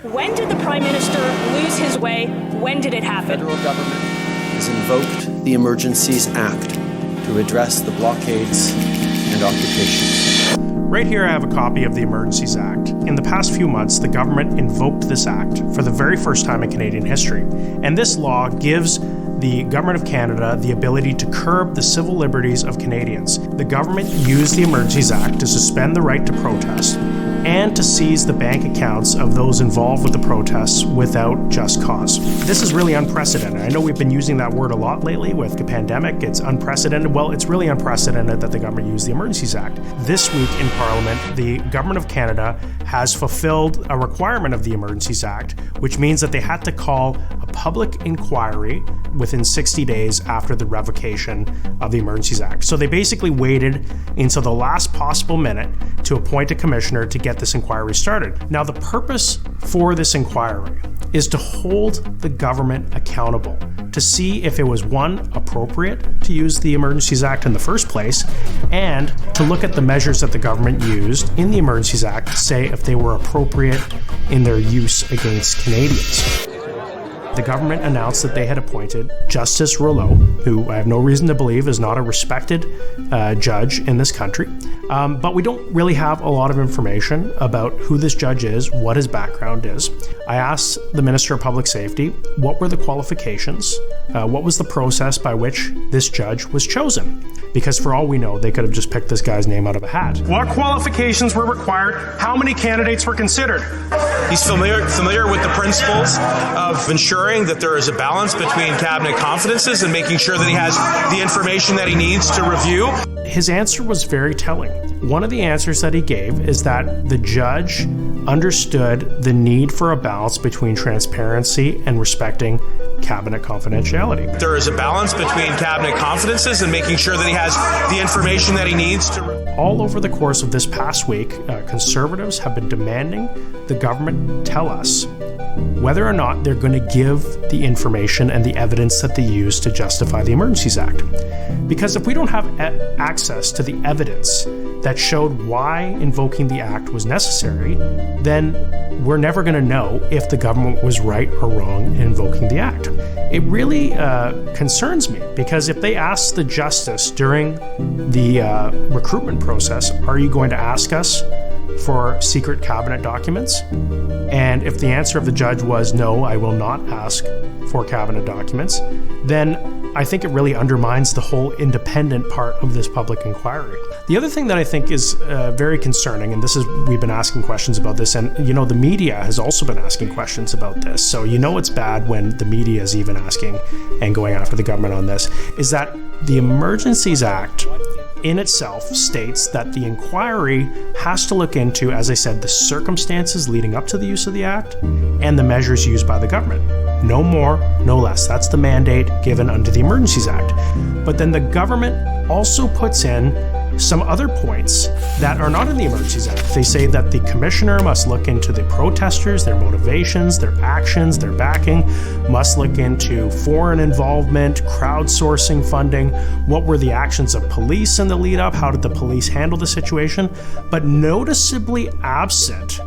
When did the Prime Minister lose his way? When did it happen? The federal government has invoked the Emergencies Act to address the blockades and occupations. Right here I have a copy of the Emergencies Act. In the past few months, the government invoked this act for the very first time in Canadian history. And this law gives the Government of Canada the ability to curb the civil liberties of Canadians. The government used the Emergencies Act to suspend the right to protest and to seize the bank accounts of those involved with the protests without just cause. This is really unprecedented. I know we've been using that word a lot lately with the pandemic. It's unprecedented. Well, it's really unprecedented that the government used the Emergencies Act. This week in Parliament, the Government of Canada has fulfilled a requirement of the Emergencies Act, which means that they had to call a public inquiry within 60 days after the revocation of the Emergencies Act. So they basically waited until the last possible minute to appoint a commissioner to get this inquiry started. Now, the purpose for this inquiry is to hold the government accountable, to see if it was, one, appropriate to use the Emergencies Act in the first place, and to look at the measures that the government used in the Emergencies Act to say if they were appropriate in their use against Canadians. The government announced that they had appointed Justice Rouleau, who I have no reason to believe is not a respected judge in this country. But we don't really have a lot of information about who this judge is, what his background is. I asked the Minister of Public Safety what were the qualifications, what was the process by which this judge was chosen. Because for all we know, they could have just picked this guy's name out of a hat. What qualifications were required? How many candidates were considered? He's familiar with the principles of ensuring that there is a balance between cabinet confidences and making sure that he has the information that he needs to review. His answer was very telling. One of the answers that he gave is that the judge understood the need for a balance between transparency and respecting cabinet confidentiality. There is a balance between cabinet confidences and making sure that he has the information that he needs to. All over the course of this past week, Conservatives have been demanding the government tell us whether or not they're going to give the information and the evidence that they use to justify the Emergencies Act. Because if we don't have access to the evidence that showed why invoking the act was necessary, then we're never going to know if the government was right or wrong in invoking the act. It really concerns me, because if they ask the justice during the recruitment process, are you going to ask us for secret cabinet documents? And if the answer of the judge was no, I will not ask for cabinet documents, then I think it really undermines the whole independent part of this public inquiry. The other thing that I think is very concerning, and we've been asking questions about this, and the media has also been asking questions about this, so it's bad when the media is even asking and going after the government on this, is that the Emergencies Act in itself states that the inquiry has to look into, as I said, the circumstances leading up to the use of the act and the measures used by the government. No more, no less. That's the mandate given under the Emergencies Act. But then the government also puts in some other points that are not in the Emergencies Act. They say that the commissioner must look into the protesters, their motivations, their actions, their backing, must look into foreign involvement, crowdsourcing funding, what were the actions of police in the lead up, how did the police handle the situation. But noticeably absent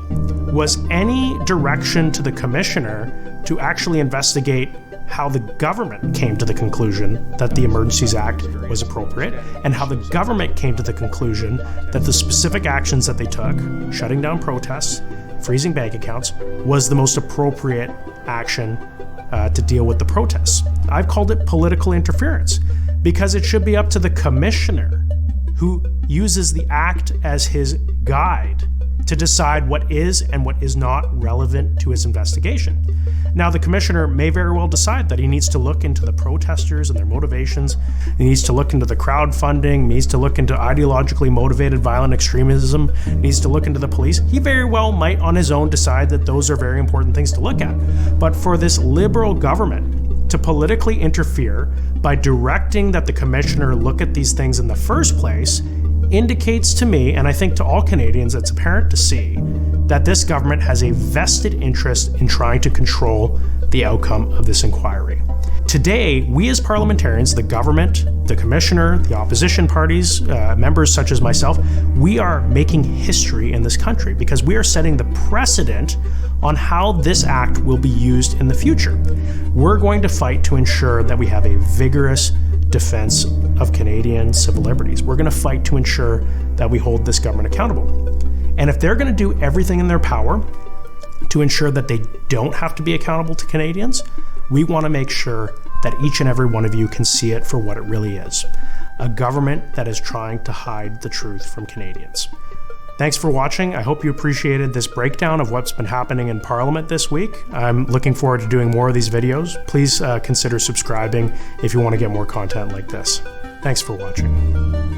was any direction to the commissioner to actually investigate how the government came to the conclusion that the Emergencies Act was appropriate, and how the government came to the conclusion that the specific actions that they took, shutting down protests, freezing bank accounts, was the most appropriate action to deal with the protests. I've called it political interference, because it should be up to the commissioner, who uses the act as his guide, to decide what is and what is not relevant to his investigation. Now, the commissioner may very well decide that he needs to look into the protesters and their motivations, he needs to look into the crowdfunding, needs to look into ideologically motivated violent extremism, needs to look into the police. He very well might on his own decide that those are very important things to look at. But for this Liberal government to politically interfere by directing that the commissioner look at these things in the first place indicates to me, and I think to all Canadians, it's apparent to see, that this government has a vested interest in trying to control the outcome of this inquiry. Today, we as parliamentarians, the government, the commissioner, the opposition parties, members such as myself, we are making history in this country because we are setting the precedent on how this act will be used in the future. We're going to fight to ensure that we have a vigorous defense of Canadian civil liberties. We're going to fight to ensure that we hold this government accountable. And if they're going to do everything in their power to ensure that they don't have to be accountable to Canadians, we want to make sure that each and every one of you can see it for what it really is: a government that is trying to hide the truth from Canadians. Thanks for watching. I hope you appreciated this breakdown of what's been happening in Parliament this week. I'm looking forward to doing more of these videos. Please consider subscribing if you want to get more content like this. Thanks for watching.